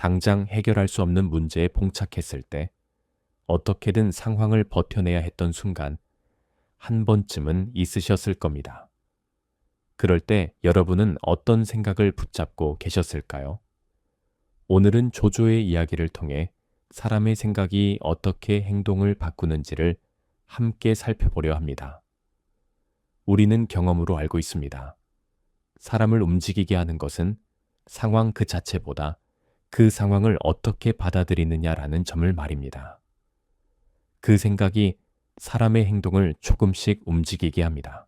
당장 해결할 수 없는 문제에 봉착했을 때 어떻게든 상황을 버텨내야 했던 순간 한 번쯤은 있으셨을 겁니다. 그럴 때 여러분은 어떤 생각을 붙잡고 계셨을까요? 오늘은 조조의 이야기를 통해 사람의 생각이 어떻게 행동을 바꾸는지를 함께 살펴보려 합니다. 우리는 경험으로 알고 있습니다. 사람을 움직이게 하는 것은 상황 그 자체보다 그 상황을 어떻게 받아들이느냐라는 점을 말입니다. 그 생각이 사람의 행동을 조금씩 움직이게 합니다.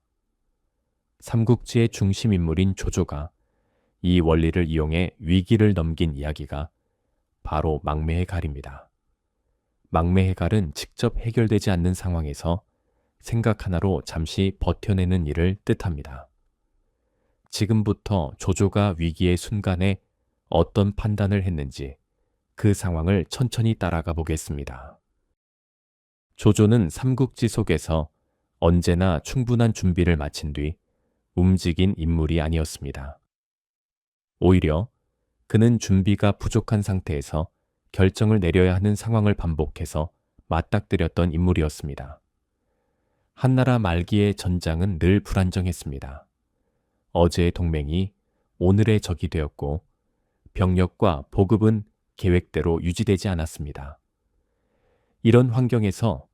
삼국지의 중심 인물인 조조가 이 원리를 이용해 위기를 넘긴 이야기가 바로 망매의 갈입니다. 망매의 갈은 직접 해결되지 않는 상황에서 생각 하나로 잠시 버텨내는 일을 뜻합니다. 지금부터 조조가 위기의 순간에 어떤 판단을 했는지 그 상황을 천천히 따라가 보겠습니다. 조조는 삼국지 속에서 언제나 충분한 준비를 마친 뒤 움직인 인물이 아니었습니다. 오히려 그는 준비가 부족한 상태에서 결정을 내려야 하는 상황을 반복해서 맞닥뜨렸던 인물이었습니다. 한나라 말기의 전장은 늘 불안정했습니다. 어제의 동맹이 오늘의 적이 되었고 병력과 보급은 계획대로 유지되지 않았습니다. 이런 환경에서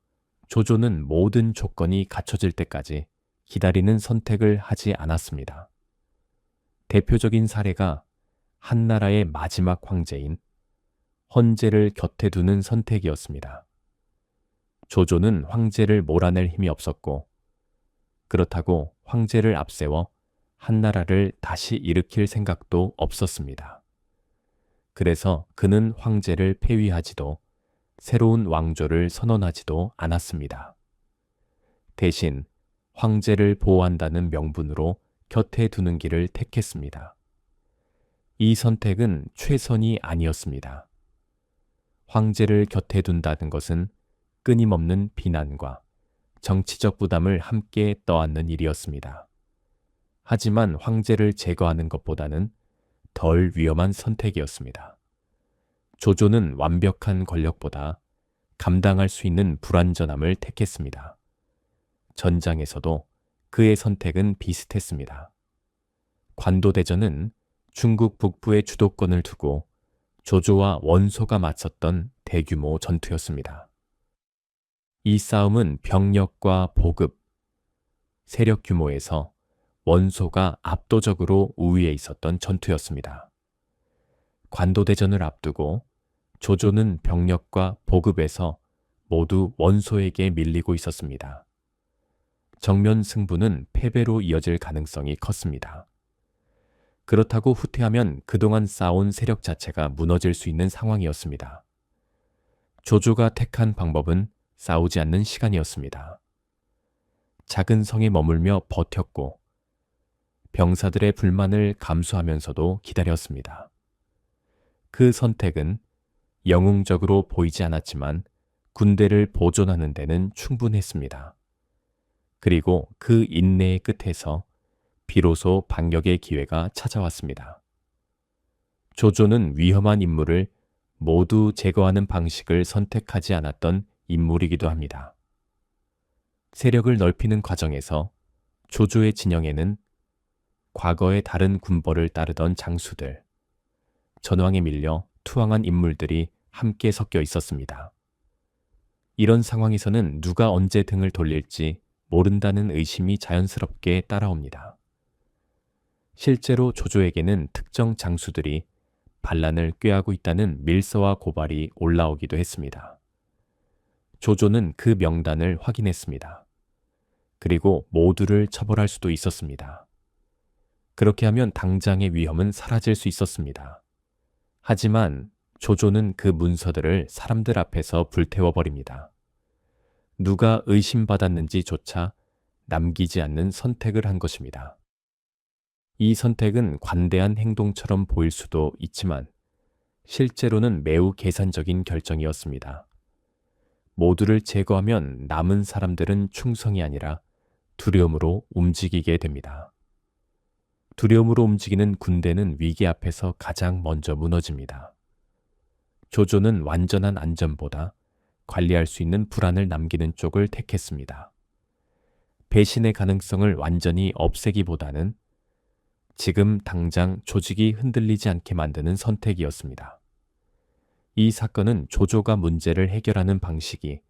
조조는 모든 조건이 갖춰질 때까지 기다리는 선택을 하지 않았습니다. 대표적인 사례가 한나라의 마지막 황제인 헌제를 곁에 두는 선택이었습니다. 조조는 황제를 몰아낼 힘이 없었고 그렇다고 황제를 앞세워 한나라를 다시 일으킬 생각도 없었습니다. 그래서 그는 황제를 폐위하지도 새로운 왕조를 선언하지도 않았습니다. 대신 황제를 보호한다는 명분으로 곁에 두는 길을 택했습니다. 이 선택은 최선이 아니었습니다. 황제를 곁에 둔다는 것은 끊임없는 비난과 정치적 부담을 함께 떠안는 일이었습니다. 하지만 황제를 제거하는 것보다는 덜 위험한 선택이었습니다. 조조는 완벽한 권력보다 감당할 수 있는 불완전함을 택했습니다. 전장에서도 그의 선택은 비슷했습니다. 관도대전은 중국 북부의 주도권을 두고 조조와 원소가 맞섰던 대규모 전투였습니다. 이 싸움은 병력과 보급, 세력 규모에서 원소가 압도적으로 우위에 있었던 전투였습니다. 관도대전을 앞두고 조조는 병력과 보급에서 모두 원소에게 밀리고 있었습니다. 정면 승부는 패배로 이어질 가능성이 컸습니다. 그렇다고 후퇴하면 그동안 쌓아온 세력 자체가 무너질 수 있는 상황이었습니다. 조조가 택한 방법은 싸우지 않는 시간이었습니다. 작은 성에 머물며 버텼고 병사들의 불만을 감수하면서도 기다렸습니다. 그 선택은 영웅적으로 보이지 않았지만 군대를 보존하는 데는 충분했습니다. 그리고 그 인내의 끝에서 비로소 반격의 기회가 찾아왔습니다. 조조는 위험한 인물을 모두 제거하는 방식을 선택하지 않았던 인물이기도 합니다. 세력을 넓히는 과정에서 조조의 진영에는 과거의 다른 군벌을 따르던 장수들, 전황에 밀려 투항한 인물들이 함께 섞여 있었습니다. 이런 상황에서는 누가 언제 등을 돌릴지 모른다는 의심이 자연스럽게 따라옵니다. 실제로 조조에게는 특정 장수들이 반란을 꾀하고 있다는 밀서와 고발이 올라오기도 했습니다. 조조는 그 명단을 확인했습니다. 그리고 모두를 처벌할 수도 있었습니다. 그렇게 하면 당장의 위험은 사라질 수 있었습니다. 하지만 조조는 그 문서들을 사람들 앞에서 불태워버립니다. 누가 의심받았는지조차 남기지 않는 선택을 한 것입니다. 이 선택은 관대한 행동처럼 보일 수도 있지만 실제로는 매우 계산적인 결정이었습니다. 모두를 제거하면 남은 사람들은 충성이 아니라 두려움으로 움직이게 됩니다. 두려움으로 움직이는 군대는 위기 앞에서 가장 먼저 무너집니다. 조조는 완전한 안전보다 관리할 수 있는 불안을 남기는 쪽을 택했습니다. 배신의 가능성을 완전히 없애기보다는 지금 당장 조직이 흔들리지 않게 만드는 선택이었습니다. 이 사건은 조조가 문제를 해결하는 방식이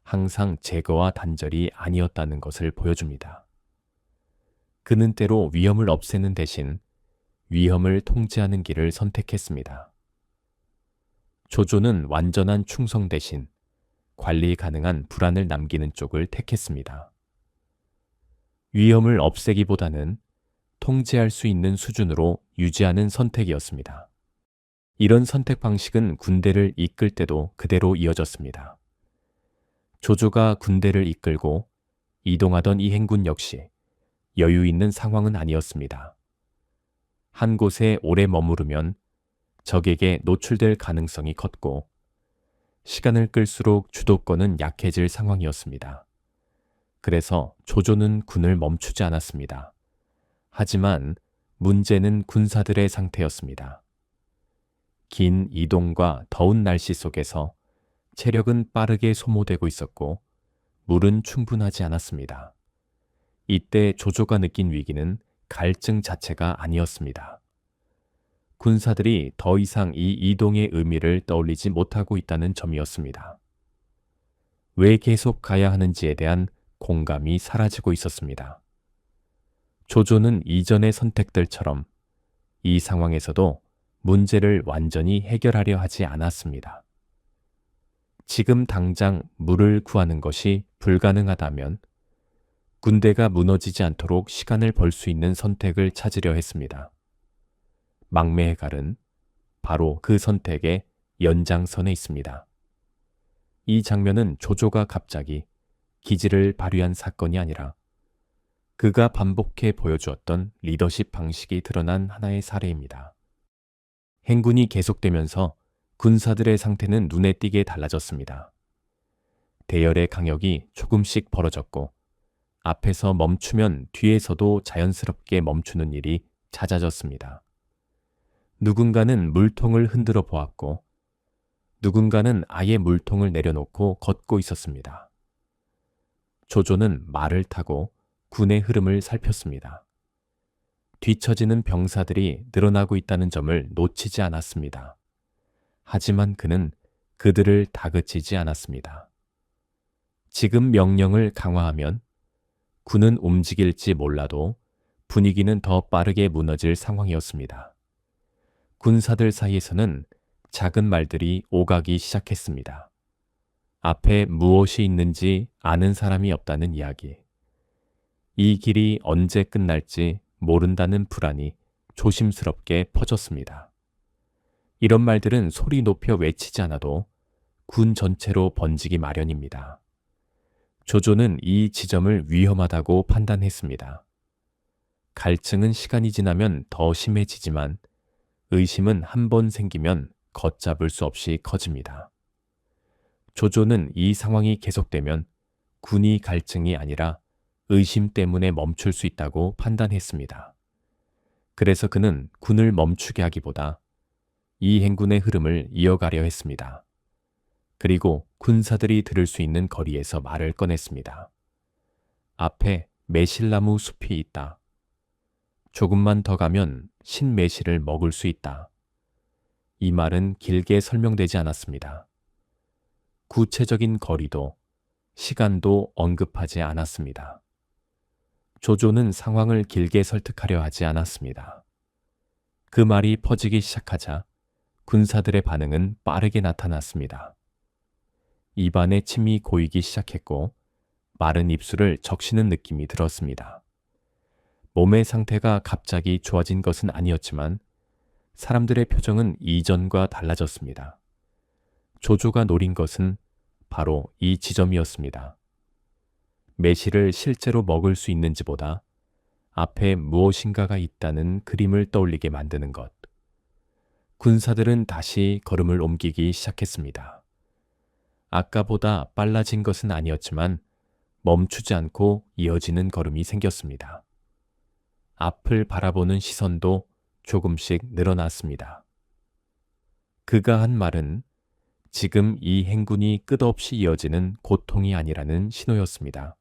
항상 제거와 단절이 아니었다는 것을 보여줍니다. 그는 때로 위험을 없애는 대신 위험을 통제하는 길을 선택했습니다. 조조는 완전한 충성 대신 관리 가능한 불안을 남기는 쪽을 택했습니다. 위험을 없애기보다는 통제할 수 있는 수준으로 유지하는 선택이었습니다. 이런 선택 방식은 군대를 이끌 때도 그대로 이어졌습니다. 조조가 군대를 이끌고 이동하던 이 행군 역시 여유 있는 상황은 아니었습니다. 한 곳에 오래 머무르면 적에게 노출될 가능성이 컸고 시간을 끌수록 주도권은 약해질 상황이었습니다. 그래서 조조는 군을 멈추지 않았습니다. 하지만 문제는 군사들의 상태였습니다. 긴 이동과 더운 날씨 속에서 체력은 빠르게 소모되고 있었고 물은 충분하지 않았습니다. 이때 조조가 느낀 위기는 갈증 자체가 아니었습니다. 군사들이 더 이상 이 이동의 의미를 떠올리지 못하고 있다는 점이었습니다. 왜 계속 가야 하는지에 대한 공감이 사라지고 있었습니다. 조조는 이전의 선택들처럼 이 상황에서도 문제를 완전히 해결하려 하지 않았습니다. 지금 당장 물을 구하는 것이 불가능하다면 군대가 무너지지 않도록 시간을 벌 수 있는 선택을 찾으려 했습니다. 망매의 갈은 바로 그 선택의 연장선에 있습니다. 이 장면은 조조가 갑자기 기지를 발휘한 사건이 아니라 그가 반복해 보여주었던 리더십 방식이 드러난 하나의 사례입니다. 행군이 계속되면서 군사들의 상태는 눈에 띄게 달라졌습니다. 대열의 강역이 조금씩 벌어졌고 앞에서 멈추면 뒤에서도 자연스럽게 멈추는 일이 잦아졌습니다. 누군가는 물통을 흔들어 보았고 누군가는 아예 물통을 내려놓고 걷고 있었습니다. 조조는 말을 타고 군의 흐름을 살폈습니다. 뒤처지는 병사들이 늘어나고 있다는 점을 놓치지 않았습니다. 하지만 그는 그들을 다그치지 않았습니다. 지금 명령을 강화하면 군은 움직일지 몰라도 분위기는 더 빠르게 무너질 상황이었습니다. 군사들 사이에서는 작은 말들이 오가기 시작했습니다. 앞에 무엇이 있는지 아는 사람이 없다는 이야기. 이 길이 언제 끝날지 모른다는 불안이 조심스럽게 퍼졌습니다. 이런 말들은 소리 높여 외치지 않아도 군 전체로 번지기 마련입니다. 조조는 이 지점을 위험하다고 판단했습니다. 갈증은 시간이 지나면 더 심해지지만 의심은 한 번 생기면 걷잡을 수 없이 커집니다. 조조는 이 상황이 계속되면 군이 갈증이 아니라 의심 때문에 멈출 수 있다고 판단했습니다. 그래서 그는 군을 멈추게 하기보다 이 행군의 흐름을 이어가려 했습니다. 그리고 군사들이 들을 수 있는 거리에서 말을 꺼냈습니다. 앞에 매실나무 숲이 있다. 조금만 더 가면 신매실을 먹을 수 있다. 이 말은 길게 설명되지 않았습니다. 구체적인 거리도 시간도 언급하지 않았습니다. 조조는 상황을 길게 설득하려 하지 않았습니다. 그 말이 퍼지기 시작하자 군사들의 반응은 빠르게 나타났습니다. 입안에 침이 고이기 시작했고 마른 입술을 적시는 느낌이 들었습니다. 몸의 상태가 갑자기 좋아진 것은 아니었지만 사람들의 표정은 이전과 달라졌습니다. 조조가 노린 것은 바로 이 지점이었습니다. 매실을 실제로 먹을 수 있는지보다 앞에 무엇인가가 있다는 그림을 떠올리게 만드는 것. 군사들은 다시 걸음을 옮기기 시작했습니다. 아까보다 빨라진 것은 아니었지만 멈추지 않고 이어지는 걸음이 생겼습니다. 앞을 바라보는 시선도 조금씩 늘어났습니다. 그가 한 말은 지금 이 행군이 끝없이 이어지는 고통이 아니라는 신호였습니다.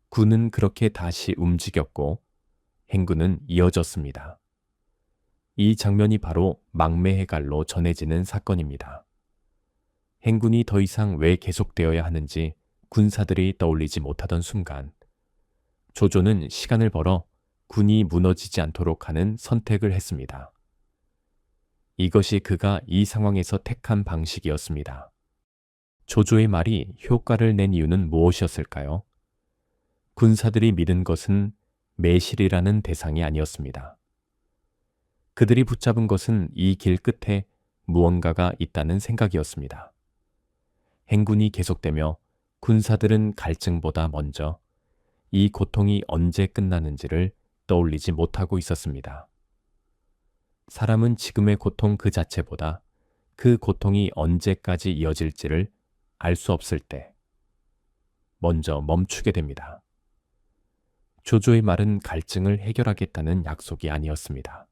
군은 그렇게 다시 움직였고 행군은 이어졌습니다. 이 장면이 바로 망매해갈로 전해지는 사건입니다. 행군이 더 이상 왜 계속되어야 하는지 군사들이 떠올리지 못하던 순간 조조는 시간을 벌어 군이 무너지지 않도록 하는 선택을 했습니다. 이것이 그가 이 상황에서 택한 방식이었습니다. 조조의 말이 효과를 낸 이유는 무엇이었을까요? 군사들이 믿은 것은 매실이라는 대상이 아니었습니다. 그들이 붙잡은 것은 이 길 끝에 무언가가 있다는 생각이었습니다. 행군이 계속되며 군사들은 갈증보다 먼저 이 고통이 언제 끝나는지를 떠올리지 못하고 있었습니다. 사람은 지금의 고통 그 자체보다 그 고통이 언제까지 이어질지를 알 수 없을 때 먼저 멈추게 됩니다. 조조의 말은 갈증을 해결하겠다는 약속이 아니었습니다.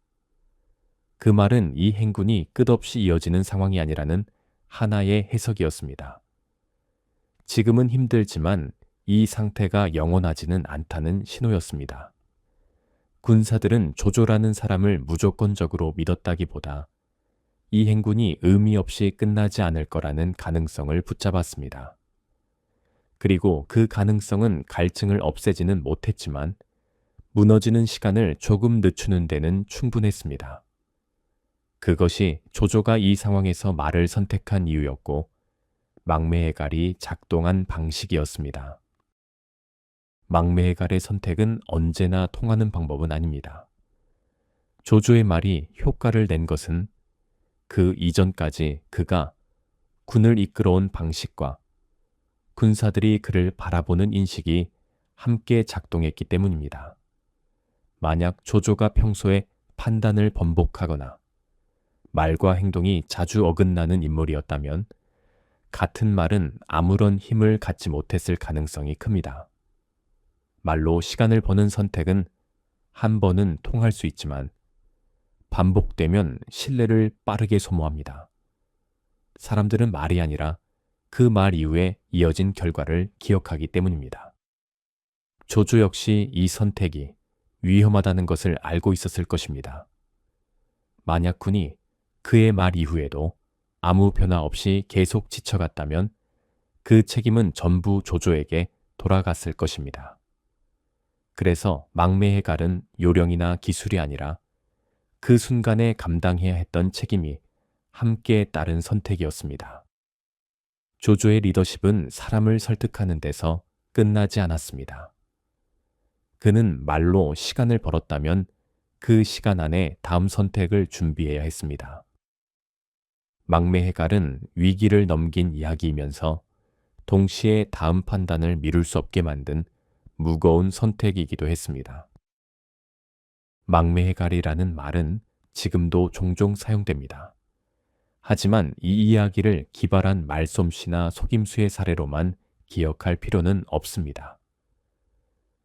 그 말은 이 행군이 끝없이 이어지는 상황이 아니라는 하나의 해석이었습니다. 지금은 힘들지만 이 상태가 영원하지는 않다는 신호였습니다. 군사들은 조조라는 사람을 무조건적으로 믿었다기보다 이 행군이 의미 없이 끝나지 않을 거라는 가능성을 붙잡았습니다. 그리고 그 가능성은 갈증을 없애지는 못했지만 무너지는 시간을 조금 늦추는 데는 충분했습니다. 그것이 조조가 이 상황에서 말을 선택한 이유였고 망매해갈이 작동한 방식이었습니다. 망매해갈의 선택은 언제나 통하는 방법은 아닙니다. 조조의 말이 효과를 낸 것은 그 이전까지 그가 군을 이끌어온 방식과 군사들이 그를 바라보는 인식이 함께 작동했기 때문입니다. 만약 조조가 평소에 판단을 번복하거나 말과 행동이 자주 어긋나는 인물이었다면 같은 말은 아무런 힘을 갖지 못했을 가능성이 큽니다. 말로 시간을 버는 선택은 한 번은 통할 수 있지만 반복되면 신뢰를 빠르게 소모합니다. 사람들은 말이 아니라 그 말 이후에 이어진 결과를 기억하기 때문입니다. 조조 역시 이 선택이 위험하다는 것을 알고 있었을 것입니다. 만약 군이 그의 말 이후에도 아무 변화 없이 계속 지쳐갔다면 그 책임은 전부 조조에게 돌아갔을 것입니다. 그래서 망매해갈은 요령이나 기술이 아니라 그 순간에 감당해야 했던 책임이 함께 따른 선택이었습니다. 조조의 리더십은 사람을 설득하는 데서 끝나지 않았습니다. 그는 말로 시간을 벌었다면 그 시간 안에 다음 선택을 준비해야 했습니다. 망매해갈은 위기를 넘긴 이야기이면서 동시에 다음 판단을 미룰 수 없게 만든 무거운 선택이기도 했습니다. 망매해갈이라는 말은 지금도 종종 사용됩니다. 하지만 이 이야기를 기발한 말솜씨나 속임수의 사례로만 기억할 필요는 없습니다.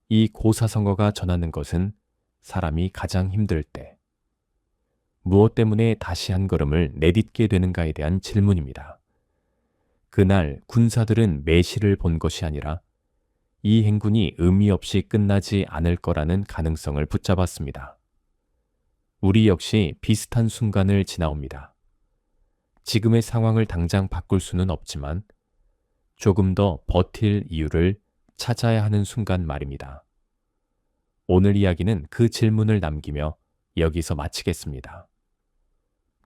이 고사성어가 전하는 것은 사람이 가장 힘들 때 무엇 때문에 다시 한 걸음을 내딛게 되는가에 대한 질문입니다. 그날 군사들은 매실을 본 것이 아니라 이 행군이 의미 없이 끝나지 않을 거라는 가능성을 붙잡았습니다. 우리 역시 비슷한 순간을 지나옵니다. 지금의 상황을 당장 바꿀 수는 없지만 조금 더 버틸 이유를 찾아야 하는 순간 말입니다. 오늘 이야기는 그 질문을 남기며 여기서 마치겠습니다.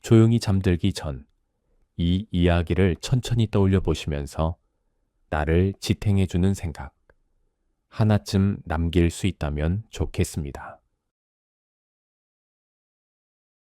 조용히 잠들기 전 이 이야기를 천천히 떠올려 보시면서 나를 지탱해주는 생각 하나쯤 남길 수 있다면 좋겠습니다.